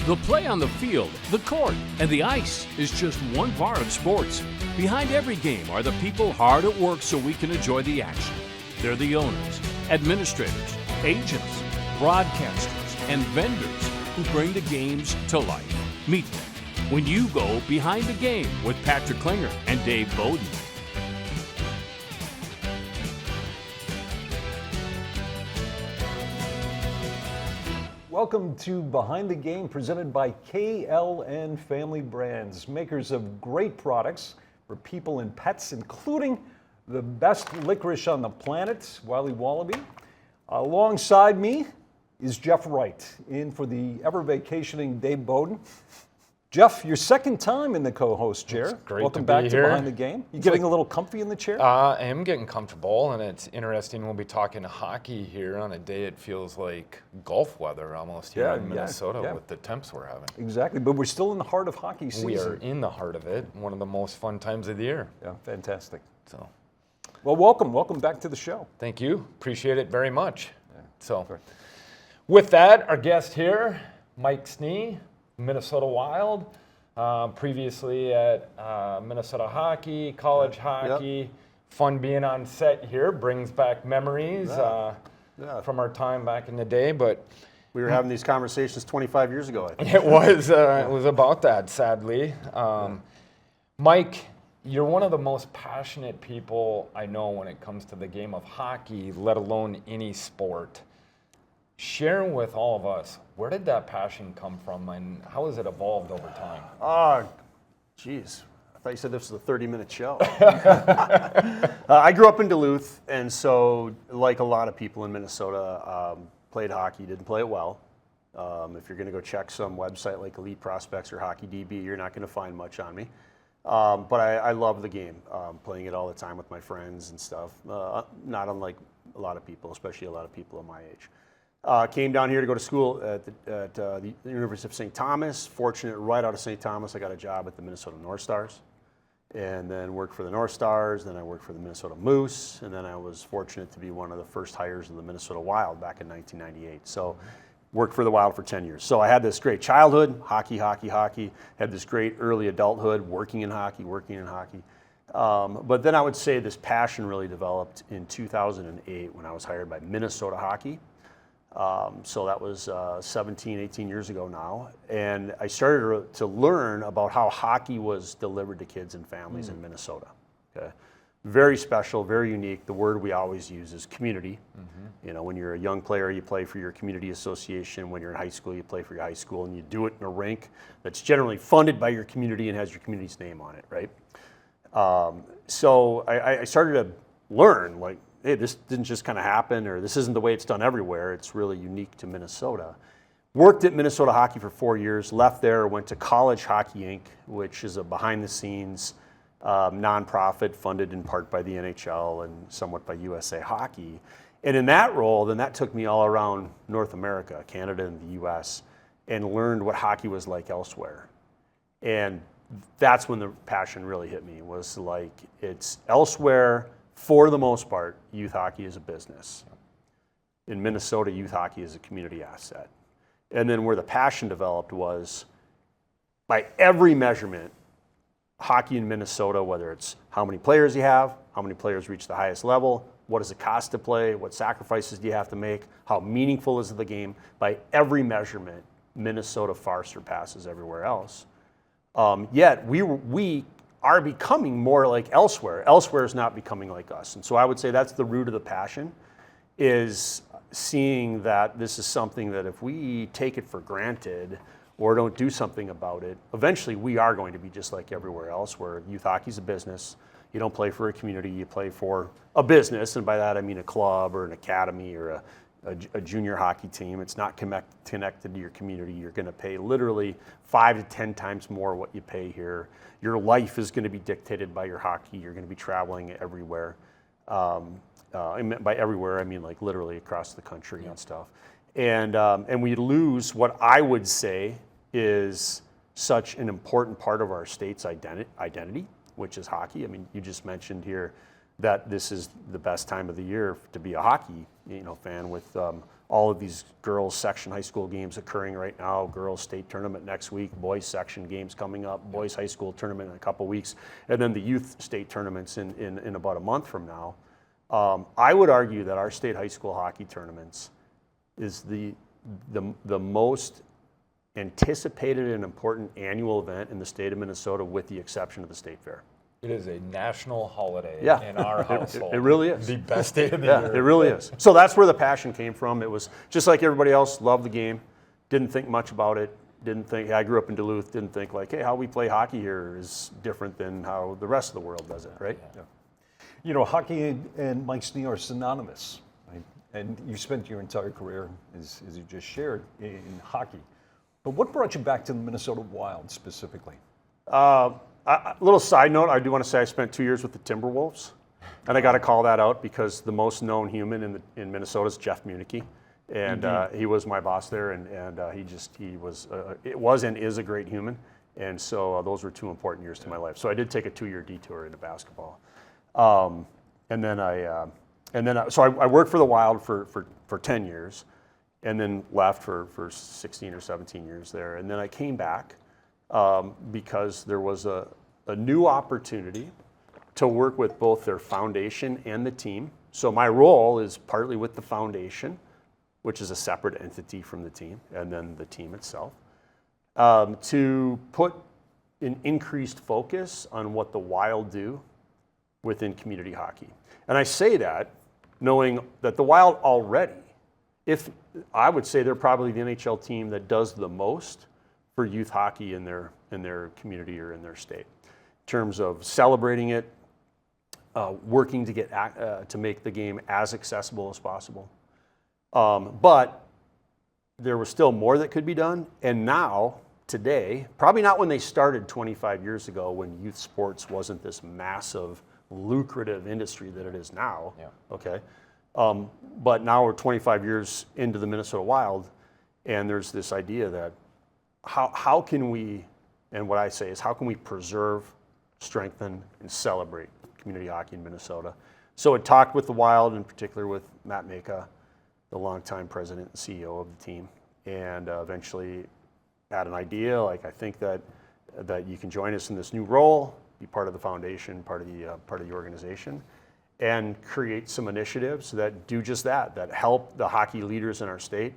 The play on the field, the court, and the ice is just one part of sports. Behind every game are the people hard at work so we can enjoy the action. They're the owners, administrators, agents, broadcasters, and vendors who bring the games to life. Meet them when you go Behind the Game with Patrick Klinger and Dave Bowden. Welcome to Behind the Game, presented by KLN Family Brands, makers of great products for people and pets, including the best licorice on the planet, Wiley Wallaby. Alongside me is Jeff Wright, in for the ever-vacationing Dave Bowden. Jeff, your second time in the co-host chair. It's great Welcome to back be to here. Behind the Game. You getting a little comfy in the chair? I am getting comfortable, and it's interesting. We'll be talking hockey here on a day it feels like Gulf weather almost here in Minnesota with the temps we're having. Exactly, but we're still in the heart of hockey season. We are in the heart of it, one of the most fun times of the year. Yeah, fantastic. So, well, welcome back to the show. thank you. Appreciate it very much. Yeah. So, with that, our guest here, Mike Snee, Minnesota Wild. Previously at Minnesota hockey, college hockey. Fun being on set here, brings back memories from our time back in the day. But we were having these conversations 25 years ago, I think. it was about that, sadly. Mike, you're one of the most passionate people I know when it comes to the game of hockey, let alone any sport. Share with all of us, where did that passion come from and how has it evolved over time? Geez. I thought you said this was a 30-minute show. I grew up in Duluth, and so like a lot of people in Minnesota, played hockey, didn't play it well. If you're going to go check some website like Elite Prospects or Hockey DB, you're not going to find much on me. But I love the game, playing it all the time with my friends and stuff, not unlike a lot of people, especially a lot of people of my age. Came down here to go to school at the University of St. Thomas. Fortunate, right out of St. Thomas, I got a job at the Minnesota North Stars, and then worked for the North Stars. Then I worked for the Minnesota Moose, and then I was fortunate to be one of the first hires of the Minnesota Wild back in 1998. So, worked for the Wild for 10 years. So I had this great childhood, hockey. Had this great early adulthood, working in hockey. But then I would say this passion really developed in 2008 when I was hired by Minnesota Hockey. So that was 17, 18 years ago now. And I started to learn about how hockey was delivered to kids and families in Minnesota. Okay? Very special, very unique. The word we always use is community. You know, when you're a young player, you play for your community association. When you're in high school, you play for your high school, and you do it in a rink that's generally funded by your community and has your community's name on it, right? So I started to learn, like, hey, this didn't just kind of happen, or this isn't the way it's done everywhere. It's really unique to Minnesota. Worked at Minnesota Hockey for 4 years, left there, went to College Hockey Inc., which is a behind-the-scenes nonprofit funded in part by the NHL and somewhat by USA Hockey. And in that role, then that took me all around North America, Canada and the US, and learned what hockey was like elsewhere. And that's when the passion really hit me, was like, it's elsewhere. For the most part, youth hockey is a business. In Minnesota, youth hockey is a community asset. And then where the passion developed was, by every measurement, hockey in Minnesota, whether it's how many players you have, how many players reach the highest level, what does it cost to play, what sacrifices do you have to make, how meaningful is the game, by every measurement, Minnesota far surpasses everywhere else. Yet we are becoming more like elsewhere. Elsewhere is not becoming like us. And so I would say that's the root of the passion, is seeing that this is something that if we take it for granted or don't do something about it, eventually we are going to be just like everywhere else, where youth hockey is a business. You don't play for a community, you play for a business. And by that I mean a club or an academy or a junior hockey team. It's not connected to your community. You're going to pay literally 5 to 10 times more what you pay here. Your life is going to be dictated by your hockey. You're going to be traveling everywhere. By everywhere, I mean like literally across the country and stuff. And we lose what I would say is such an important part of our state's identity, which is hockey. I mean, you just mentioned here that this is the best time of the year to be a hockey fan with all of these girls section high school games occurring right now, girls state tournament next week, boys section games coming up, boys high school tournament in a couple weeks, and then the youth state tournaments in about a month from now. I would argue that our state high school hockey tournaments is the most anticipated and important annual event in the state of Minnesota, with the exception of the state fair. It is a national holiday Yeah. in our household. It really is. The best day of the Yeah, year. it really is. So that's where the passion came from. It was just like everybody else, loved the game, didn't think much about it, didn't think, I grew up in Duluth, didn't think like, hey, how we play hockey here is different than how the rest of the world does it, right? Yeah. You know, hockey and Mike Snee are synonymous, right? And you spent your entire career, as you just shared, in hockey. But what brought you back to the Minnesota Wild specifically? A little side note, I do want to say I spent 2 years with the Timberwolves, and I got to call that out because the most known human in Minnesota is Jeff Munichke, and he was my boss there, and he was and is a great human, and so those were 2 important years to my life. So I did take a 2-year detour into basketball, so I worked for the Wild for 10 years, and then left for 16 or 17 years there, and then I came back. Because there was a new opportunity to work with both their foundation and the team. So my role is partly with the foundation, which is a separate entity from the team, and then the team itself, to put an increased focus on what the Wild do within community hockey. And I say that knowing that the Wild already, I would say they're probably the NHL team that does the most for youth hockey in their community or in their state, in terms of celebrating it, working to get to make the game as accessible as possible. But there was still more that could be done, and now today, probably not when they started 25 years ago, when youth sports wasn't this massive, lucrative industry that it is now. Yeah. Okay, but now we're 25 years into the Minnesota Wild, and there's this idea that how can we, and what I say is, how can we preserve, strengthen, and celebrate community hockey in Minnesota? So it talked with the Wild, in particular with Matt Maka, the longtime president and CEO of the team, and eventually had an idea, like, I think that you can join us in this new role, be part of the foundation, part of the organization, and create some initiatives that do just that help the hockey leaders in our state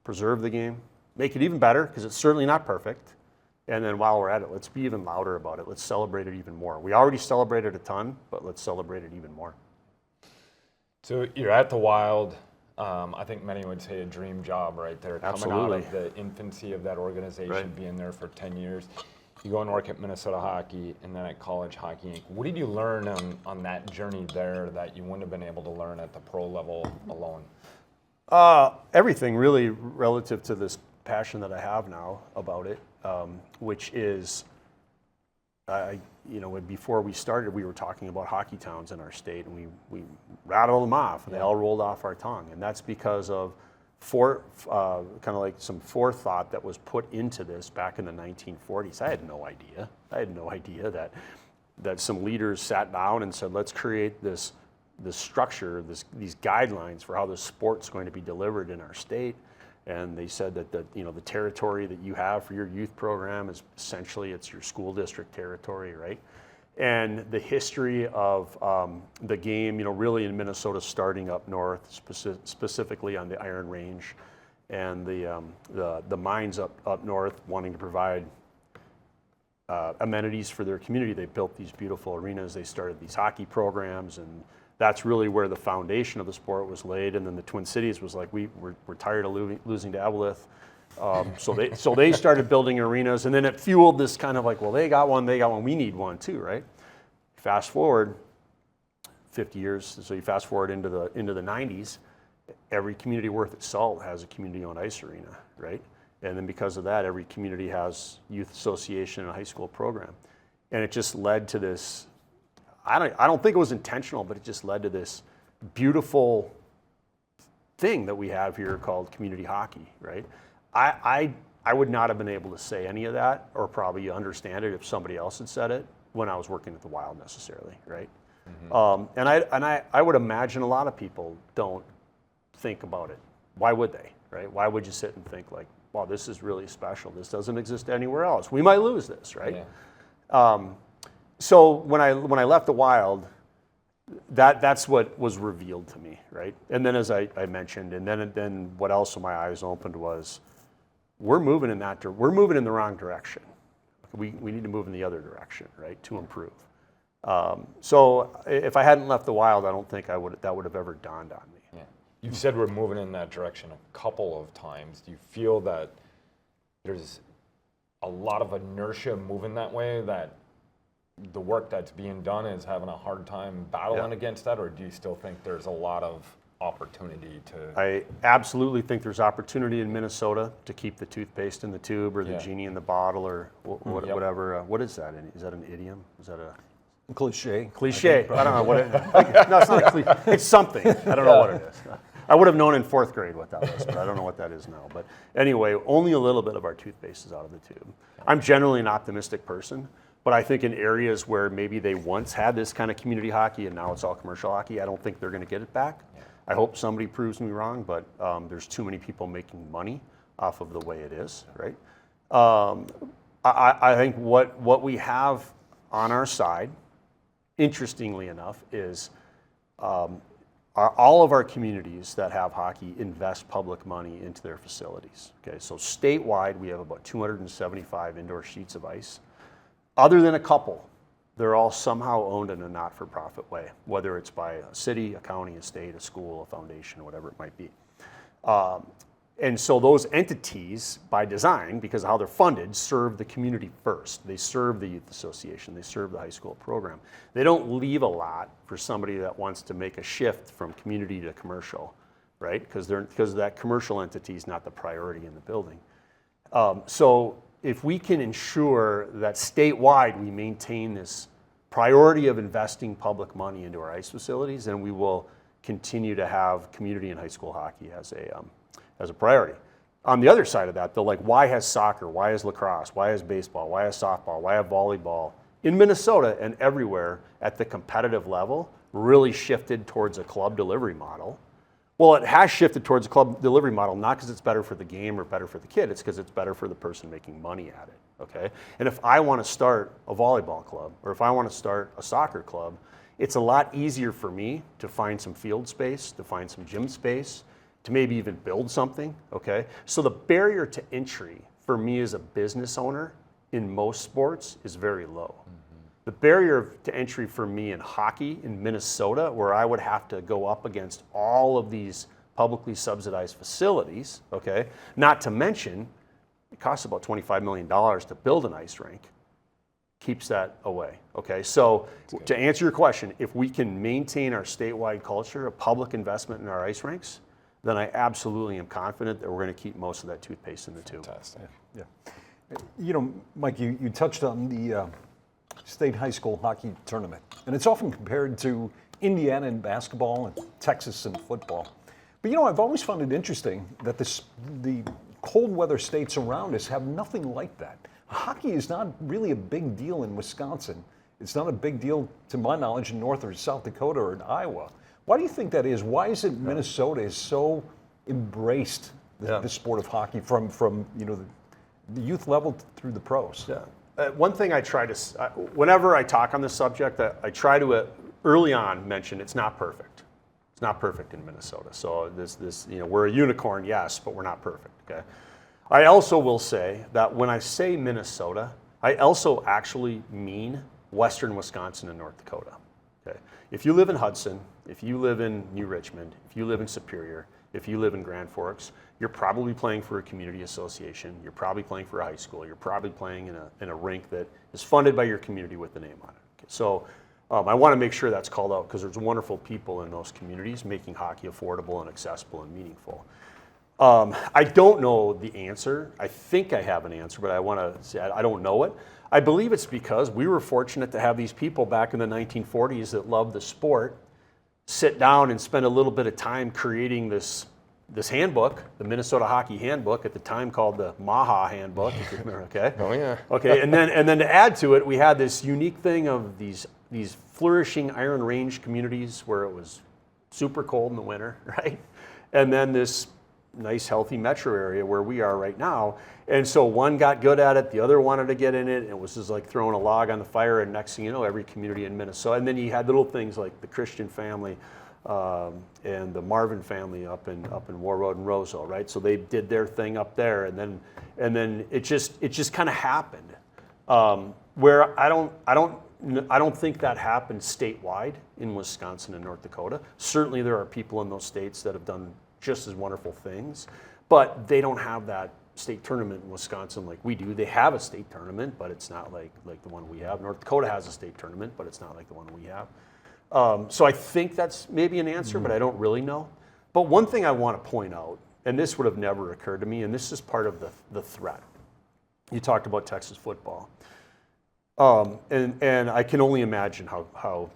preserve the game, make it even better, because it's certainly not perfect. And then while we're at it, let's be even louder about it. Let's celebrate it even more. We already celebrated a ton, but let's celebrate it even more. So you're at the Wild. I think many would say a dream job right there. Absolutely. Coming out of the infancy of that organization, Right. being there for 10 years. You go and work at Minnesota Hockey and then at College Hockey Inc. What did you learn on that journey there that you wouldn't have been able to learn at the pro level alone? Everything really relative to this passion that I have now about it, which is, before we started, we were talking about hockey towns in our state, and we rattled them off, and they all rolled off our tongue, and that's because of kind of like some forethought that was put into this back in the 1940s. I had no idea that some leaders sat down and said, let's create this structure, these guidelines for how the sport's going to be delivered in our state. And they said that the territory that you have for your youth program is essentially, it's your school district territory, right? And the history of the game, really in Minnesota, starting up north, specifically on the Iron Range, and the mines up north, wanting to provide amenities for their community. They built these beautiful arenas. They started these hockey programs, and that's really where the foundation of the sport was laid. And then the Twin Cities was like, we're tired of losing to Eveleth. So they started building arenas, and then it fueled this kind of like, well, they got one, we need one too, right? Fast forward 50 years, so you fast forward into the 90s, every community worth its salt has a community-owned ice arena, right? And then because of that, every community has youth association and a high school program. And it just led to this, I don't think it was intentional, but it just led to this beautiful thing that we have here called community hockey, right? I would not have been able to say any of that or probably understand it if somebody else had said it when I was working at the Wild necessarily, right? Mm-hmm. And I would imagine a lot of people don't think about it why would they, right? Why would you sit and think like, wow, this is really special. This doesn't exist anywhere else. We might lose this, right? Yeah. So when I left the Wild, that's what was revealed to me, right? And then as I mentioned, and then what else my eyes opened was, we're moving in the wrong direction. We need to move in the other direction, right, to improve. So if I hadn't left the Wild, I don't think that would have ever dawned on me. Yeah. You've said we're moving in that direction a couple of times. Do you feel that there's a lot of inertia moving that way, that the work that's being done is having a hard time battling against that, or do you still think there's a lot of opportunity to? I absolutely think there's opportunity in Minnesota to keep the toothpaste in the tube or the genie in the bottle or whatever. What is that? Is that an idiom? Is that a Cliche. cliche? I don't know what it is. No, it's not a cliche. It's something. I don't know what it is. I would have known in 4th grade what that was, but I don't know what that is now. But anyway, only a little bit of our toothpaste is out of the tube. I'm generally an optimistic person, but I think in areas where maybe they once had this kind of community hockey and now it's all commercial hockey, I don't think they're going to get it back. I hope somebody proves me wrong, but there's too many people making money off of the way it is, right? I think what we have on our side, interestingly enough, is all of our communities that have hockey invest public money into their facilities. Okay, so statewide, we have about 275 indoor sheets of ice. Other than a couple, they're all somehow owned in a not-for-profit way, whether it's by a city, a county, a state, a school, a foundation, whatever it might be. And so those entities, by design, because of how they're funded, serve the community first. They serve the youth association. They serve the high school program. They don't leave a lot for somebody that wants to make a shift from community to commercial, right? Because that commercial entity is not the priority in the building. So if we can ensure that statewide we maintain this priority of investing public money into our ice facilities, then we will continue to have community and high school hockey as a priority. On the other side of that, though, like, why has soccer, why has lacrosse, why has baseball, why has softball, why have volleyball in Minnesota and everywhere at the competitive level really shifted towards a club delivery model? Well, it has shifted towards a club delivery model, not because it's better for the game or better for the kid, it's because it's better for the person making money at it, okay? And if I want to start a volleyball club, or if I want to start a soccer club, it's a lot easier for me to find some field space, to find some gym space, to maybe even build something, okay? So the barrier to entry for me as a business owner in most sports is very low. The barrier to entry for me in hockey in Minnesota, where I would have to go up against all of these publicly subsidized facilities, okay? Not to mention, it costs about $25 million to build an ice rink, keeps that away, okay? So to answer your question, if we can maintain our statewide culture of public investment in our ice rinks, then I absolutely am confident that we're going to keep most of that toothpaste in the tube. Fantastic. Yeah. You know, Mike, you touched on the state high school hockey tournament, and it's often compared to Indiana in basketball and Texas in football. But you know, I've always found it interesting that the cold weather states around us have nothing like that. Hockey is not really a big deal in Wisconsin. It's not a big deal, to my knowledge, in North or South Dakota or in Iowa. Why do you think that is? Why is it Minnesota is so embraced the sport of hockey from you know the youth level through the pros? Yeah. One thing I try to, whenever I talk on this subject, I try to early on mention it's not perfect. It's not perfect in Minnesota. So this you know, we're a unicorn, yes, but we're not perfect. Okay. I also will say that when I say Minnesota, I also actually mean Western Wisconsin and North Dakota. Okay. If you live in Hudson, if you live in New Richmond, if you live in Superior, if you live in Grand Forks, you're probably playing for a community association. You're probably playing for a high school. You're probably playing in a rink that is funded by your community with the name on it. Okay. So I want to make sure that's called out because there's wonderful people in those communities making hockey affordable and accessible and meaningful. I don't know the answer. I think I have an answer, but I want to say I don't know it. I believe it's because we were fortunate to have these people back in the 1940s that loved the sport sit down and spend a little bit of time creating this handbook, the Minnesota Hockey Handbook, at the time called the Maha Handbook, if you remember, okay? Oh, yeah. Okay, and then to add to it, we had this unique thing of these flourishing Iron Range communities where it was super cold in the winter, right? And then this nice, healthy metro area where we are right now. And so one got good at it, the other wanted to get in it, and it was just like throwing a log on the fire, and next thing you know, every community in Minnesota. And then you had little things like the Christian family and the Marvin family up in War Road and Roseville, right? So they did their thing up there, and then it just kind of happened. Where I don't think that happened statewide in Wisconsin and North Dakota. Certainly there are people in those states that have done just as wonderful things, but they don't have that state tournament in Wisconsin like we do. They have a state tournament, but it's not like the one we have. North Dakota has a state tournament, but it's not like the one we have. So I think that's maybe an answer, but I don't really know. But one thing I want to point out, and this would have never occurred to me, and this is part of the threat. You talked about Texas football. And I can only imagine how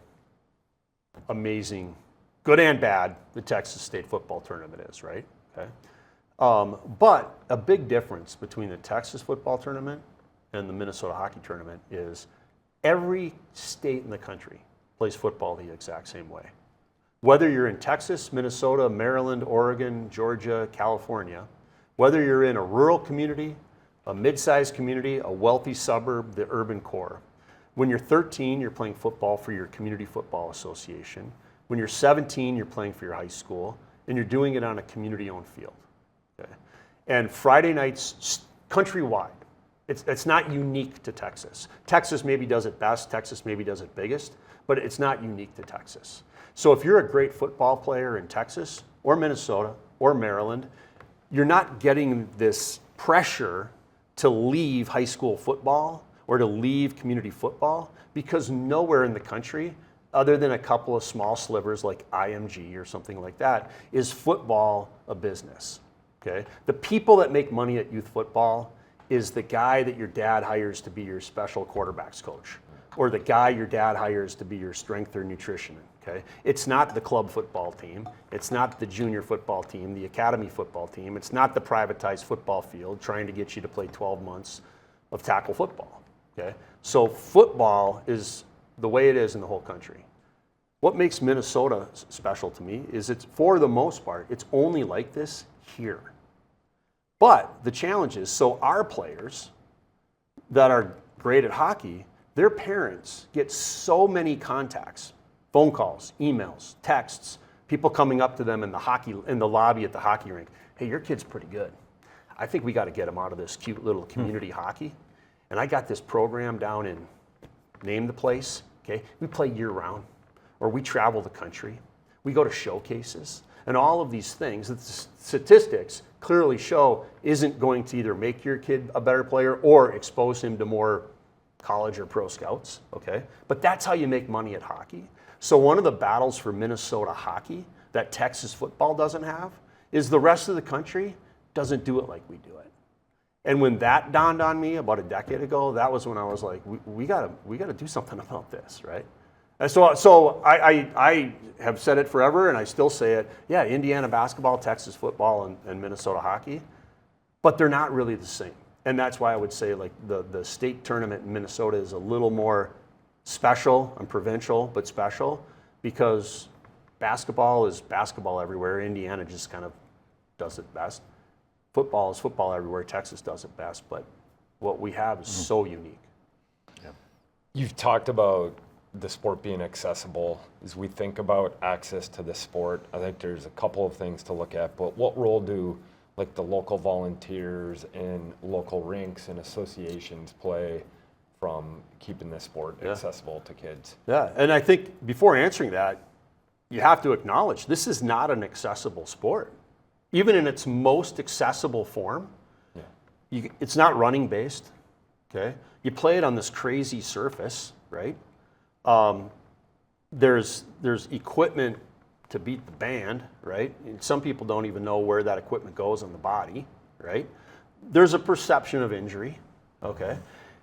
amazing, good and bad, the Texas State football tournament is, right? Okay. But a big difference between the Texas football tournament and the Minnesota hockey tournament is every state in the country plays football the exact same way. Whether you're in Texas, Minnesota, Maryland, Oregon, Georgia, California, whether you're in a rural community, a mid-sized community, a wealthy suburb, the urban core. When you're 13, you're playing football for your community football association. When you're 17, you're playing for your high school, and you're doing it on a community-owned field. Okay? And Friday nights, countrywide, it's not unique to Texas. Texas maybe does it best, Texas maybe does it biggest, but it's not unique to Texas. So if you're a great football player in Texas, or Minnesota, or Maryland, you're not getting this pressure to leave high school football or to leave community football, because nowhere in the country, other than a couple of small slivers like IMG or something like that, is football a business. Okay? The people that make money at youth football is the guy that your dad hires to be your special quarterbacks coach, or the guy your dad hires to be your strength or nutrition. Okay? It's not the club football team. It's not the junior football team, the academy football team. It's not the privatized football field trying to get you to play 12 months of tackle football. Okay? So football is the way it is in the whole country. What makes Minnesota special to me is it's, for the most part, it's only like this here. But the challenge is, so our players that are great at hockey, their parents get so many contacts, phone calls, emails, texts, people coming up to them in the lobby at the hockey rink. Hey, your kid's pretty good. I think we got to get him out of this cute little community hockey. And I got this program down in, name the place, okay? We play year round, or we travel the country. We go to showcases, and all of these things that the statistics clearly show isn't going to either make your kid a better player or expose him to more college or pro scouts, okay? But that's how you make money at hockey. So one of the battles for Minnesota hockey that Texas football doesn't have is the rest of the country doesn't do it like we do it. And when that dawned on me about a decade ago, that was when I was like, we gotta do something about this, right? And so I have said it forever, and I still say it. Yeah, Indiana basketball, Texas football, and Minnesota hockey, but they're not really the same. And that's why I would say like the state tournament in Minnesota is a little more special and provincial, but special, because basketball is basketball everywhere. Indiana just kind of does it best. Football is football everywhere. Texas does it best, but what we have is so unique. Yeah. You've talked about the sport being accessible. As we think about access to the sport, I think there's a couple of things to look at, but what role do like the local volunteers and local rinks and associations play from keeping this sport accessible to kids? Yeah, and I think before answering that, you have to acknowledge this is not an accessible sport. Even in its most accessible form, it's not running based, okay? You play it on this crazy surface, right? There's equipment to beat the band, right? And some people don't even know where that equipment goes on the body, right? There's a perception of injury, okay?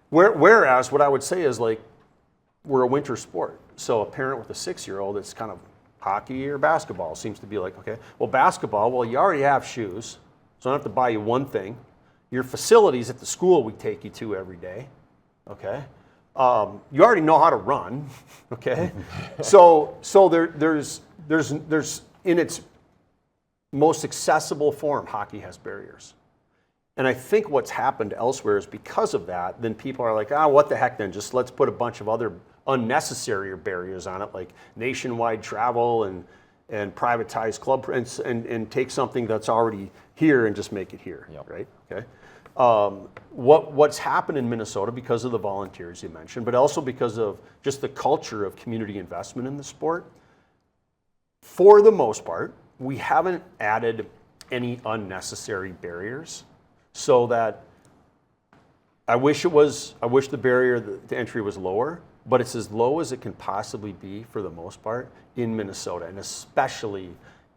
Whereas what I would say is like, we're a winter sport. So a parent with a 6-year-old, it's kind of hockey or basketball seems to be like, okay, well, basketball, well, you already have shoes, so I don't have to buy you one thing. Your facilities at the school we take you to every day, okay? You already know how to run, okay? So there's in its most accessible form, hockey has barriers. And I think what's happened elsewhere is because of that, then people are like, what the heck then? Just let's put a bunch of other unnecessary barriers on it, like nationwide travel and privatized club and take something that's already here and just make it here, right? Okay. What's happened in Minnesota because of the volunteers you mentioned, but also because of just the culture of community investment in the sport, for the most part, we haven't added any unnecessary barriers, so that I wish the barrier to entry was lower, but it's as low as it can possibly be for the most part in Minnesota, and especially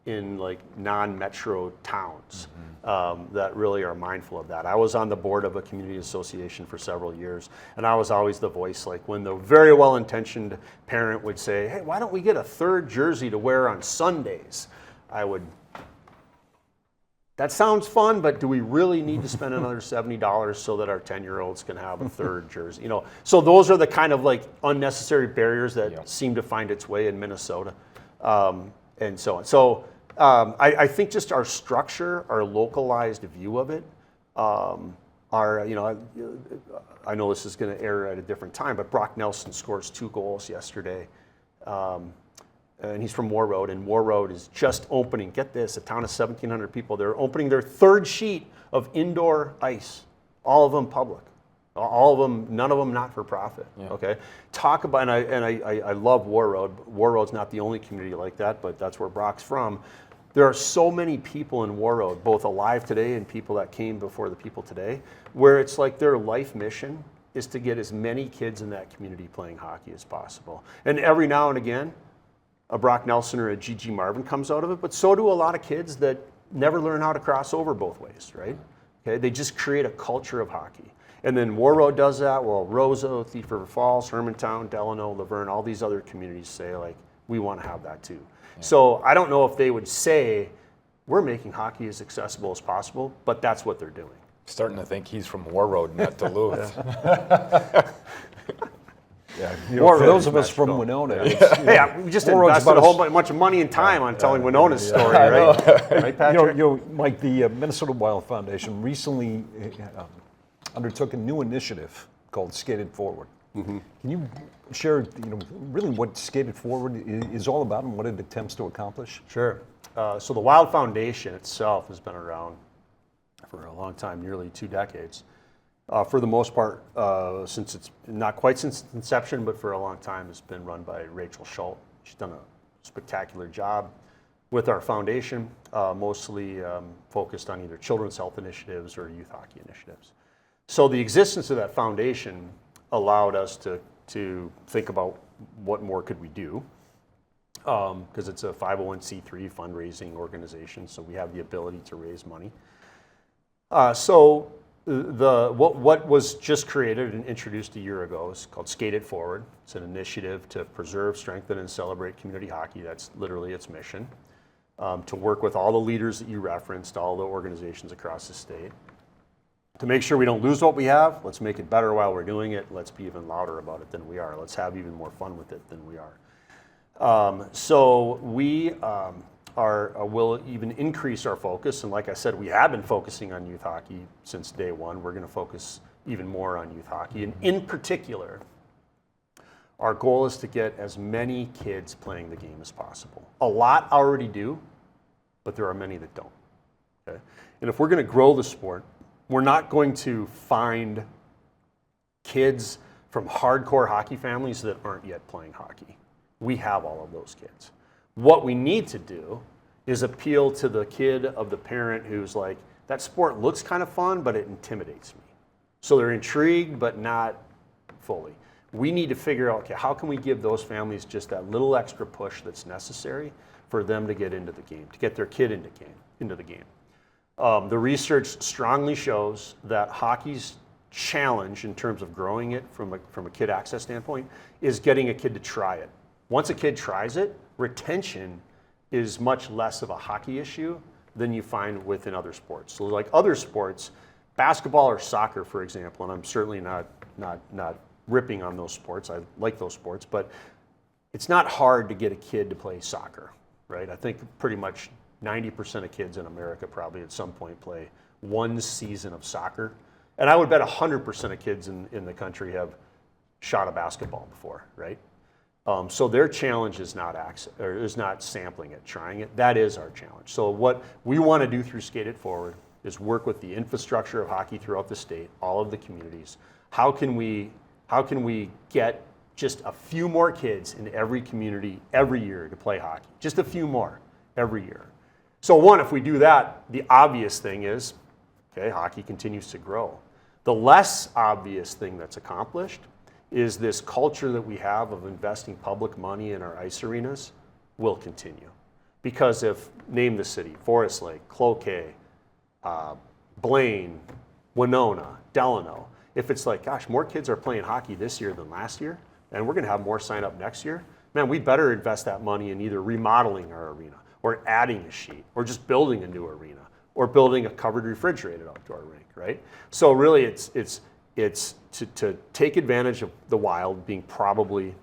in like non-metro towns that really are mindful of that. I was on the board of a community association for several years, and I was always the voice, like when the very well-intentioned parent would say, hey, why don't we get a third jersey to wear on Sundays? I would, that sounds fun, but do we really need to spend another $70 so that our 10-year-olds can have a third jersey? You know, so those are the kind of like unnecessary barriers that seem to find its way in Minnesota, and so on. So I think just our structure, our localized view of it, I know this is going to air at a different time, but Brock Nelson scores 2 goals yesterday. And he's from War Road, and War Road is just opening, get this, a town of 1,700 people. They're opening their 3rd sheet of indoor ice, all of them public. All of them, none of them not for profit. Okay, talk about, and I love War Road. War Road's not the only community like that, but that's where Brock's from. There are so many people in War Road, both alive today and people that came before the people today, where it's like their life mission is to get as many kids in that community playing hockey as possible. And every now and again, a Brock Nelson or a G.G. Marvin comes out of it, but so do a lot of kids that never learn how to cross over both ways, right? Okay, they just create a culture of hockey. And then War Road does that. Well, Roseau, Thief River Falls, Hermantown, Delano, Laverne, all these other communities say, like, we want to have that too. So I don't know if they would say, we're making hockey as accessible as possible, but that's what they're doing. Starting to think he's from War Road, not Duluth. For those of us from Winona, we just invested a whole bunch of money and time on telling Winona's story, right? Right, Patrick? Mike, the Minnesota Wild Foundation recently undertook a new initiative called Skated Forward. Can you share, really what Skated Forward is all about and what it attempts to accomplish? Sure. So the Wild Foundation itself has been around for a long time, nearly 2 decades. For the most part, since it's not quite since its inception, but for a long time, it's been run by Rachel Schultz. She's done a spectacular job with our foundation, mostly focused on either children's health initiatives or youth hockey initiatives. So the existence of that foundation allowed us to think about what more could we do, because it's a 501c3 fundraising organization, so we have the ability to raise money. What was just created and introduced a year ago is called Skate It Forward. It's an initiative to preserve, strengthen, and celebrate community hockey. That's literally its mission. To work with all the leaders that you referenced, all the organizations across the state. To make sure we don't lose what we have, let's make it better while we're doing it. Let's be even louder about it than we are. Let's have even more fun with it than we are. So we will even increase our focus, and like I said, we have been focusing on youth hockey since day one. We're going to focus even more on youth hockey, and in particular, our goal is to get as many kids playing the game as possible. A lot already do, but there are many that don't. Okay? And if we're going to grow the sport, we're not going to find kids from hardcore hockey families that aren't yet playing hockey. We have all of those kids. What we need to do is appeal to the kid of the parent who's like, that sport looks kind of fun, but it intimidates me. So they're intrigued, but not fully. We need to figure out, okay, how can we give those families just that little extra push that's necessary for them to get into the game, to get their kid into the game. The research strongly shows that hockey's challenge in terms of growing it from a kid access standpoint is getting a kid to try it. Once a kid tries it, retention is much less of a hockey issue than you find within other sports. So like other sports, basketball or soccer, for example, and I'm certainly not ripping on those sports. I like those sports, but it's not hard to get a kid to play soccer, right? I think pretty much 90% of kids in America probably at some point play one season of soccer. And I would bet 100% of kids in the country have shot a basketball before, right? So their challenge is not sampling it, trying it. That is our challenge. So what we want to do through Skate It Forward is work with the infrastructure of hockey throughout the state, all of the communities. How can we get just a few more kids in every community every year to play hockey? Just a few more every year. So one, if we do that, the obvious thing is, okay, hockey continues to grow. The less obvious thing that's accomplished is this culture that we have of investing public money in our ice arenas will continue. Because if, name the city, Forest Lake, Cloquet, Blaine, Winona, Delano, if it's like, gosh, more kids are playing hockey this year than last year, and we're gonna have more sign up next year, man, we better invest that money in either remodeling our arena, or adding a sheet, or just building a new arena, or building a covered refrigerated outdoor rink, right? So really it's to take advantage of the Wild being probably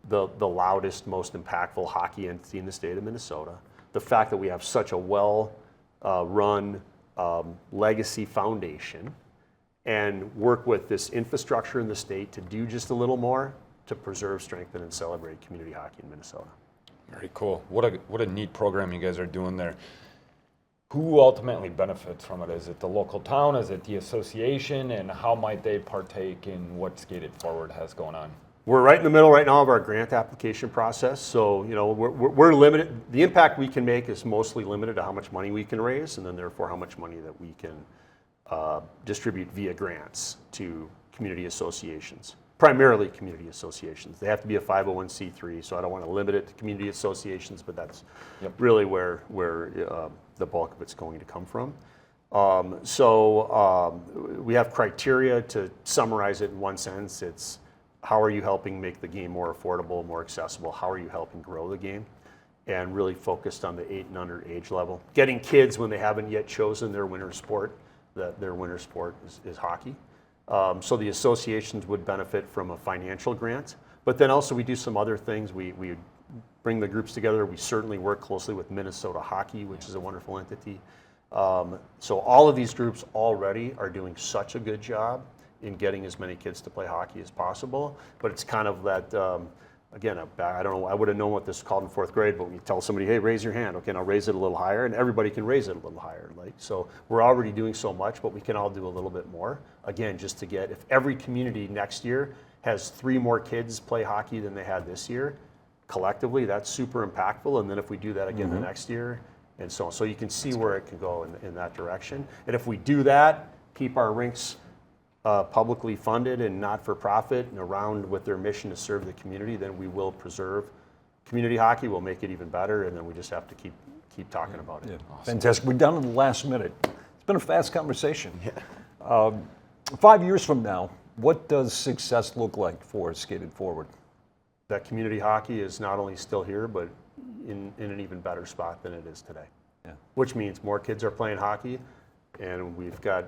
the loudest, most impactful hockey entity in the state of Minnesota. The fact that we have such a well-run legacy foundation, and work with this infrastructure in the state to do just a little more to preserve, strengthen, and celebrate community hockey in Minnesota. Very cool. What a neat program you guys are doing there. Who ultimately benefits from it? Is it the local town? Is it the association? And how might they partake in what Skate It Forward has going on? We're right in the middle right now of our grant application process. So, we're limited. The impact we can make is mostly limited to how much money we can raise, and then therefore how much money that we can distribute via grants to community associations, primarily community associations. They have to be a 501c3, so I don't want to limit it to community associations, but that's really where the bulk of it's going to come from. We have criteria. To summarize it in one sentence, it's how are you helping make the game more affordable, more accessible? How are you helping grow the game? And really focused on the 8 and under age level. Getting kids, when they haven't yet chosen their winter sport, that their winter sport is hockey. So the associations would benefit from a financial grant, but then also we do some other things. We bring the groups together. We certainly work closely with Minnesota Hockey, which is a wonderful entity. So all of these groups already are doing such a good job in getting as many kids to play hockey as possible, but it's kind of that, again, I don't know, I would have known what this is called in 4th grade, but when you tell somebody, hey, raise your hand, okay, and I'll raise it a little higher, and everybody can raise it a little higher. So we're already doing so much, but we can all do a little bit more. Again, just to get, if every community next year has 3 more kids play hockey than they had this year, collectively, that's super impactful. And then if we do that again the next year, and so on. So you can see where it can go in that direction. And if we do that, keep our rinks publicly funded and not-for-profit and around with their mission to serve the community, then we will preserve community hockey. We'll make it even better, and then we just have to keep talking about it. Yeah. Awesome. Fantastic. We're down to the last minute. It's been a fast conversation. Yeah. 5 years from now, what does success look like for Skate It Forward? That community hockey is not only still here, but in an even better spot than it is today. Yeah. Which means more kids are playing hockey, and we've got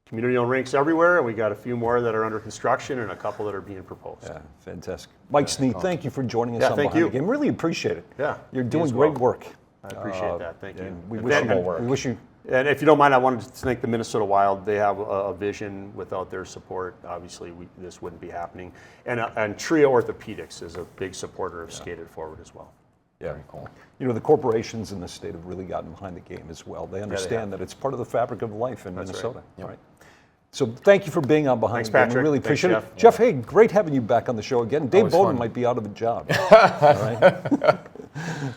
community-owned rinks everywhere, and we got a few more that are under construction and a couple that are being proposed. Yeah, fantastic. Mike Snee, thank you for joining us on thank Behind you. the Game. Really appreciate it. Yeah, you're doing great work. I appreciate that. Thank you. We wish you. And if you don't mind, I wanted to thank the Minnesota Wild. They have a vision. Without their support, obviously, this wouldn't be happening. And Tria Orthopedics is a big supporter of Skate It Forward as well. Yeah, cool. The corporations in the state have really gotten behind the game as well. They understand that it's part of the fabric of life in Minnesota. Right. So thank you for being on Behind the Game. We really appreciate it. Jeff, hey, great having you back on the show again. Dave Bowden might be out of a job. All right.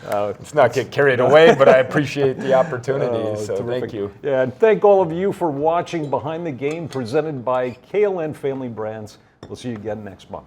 Let's not get carried away, but I appreciate the opportunity, so terrific. Thank you. Yeah, and thank all of you for watching Behind the Game, presented by KLN Family Brands. We'll see you again next month.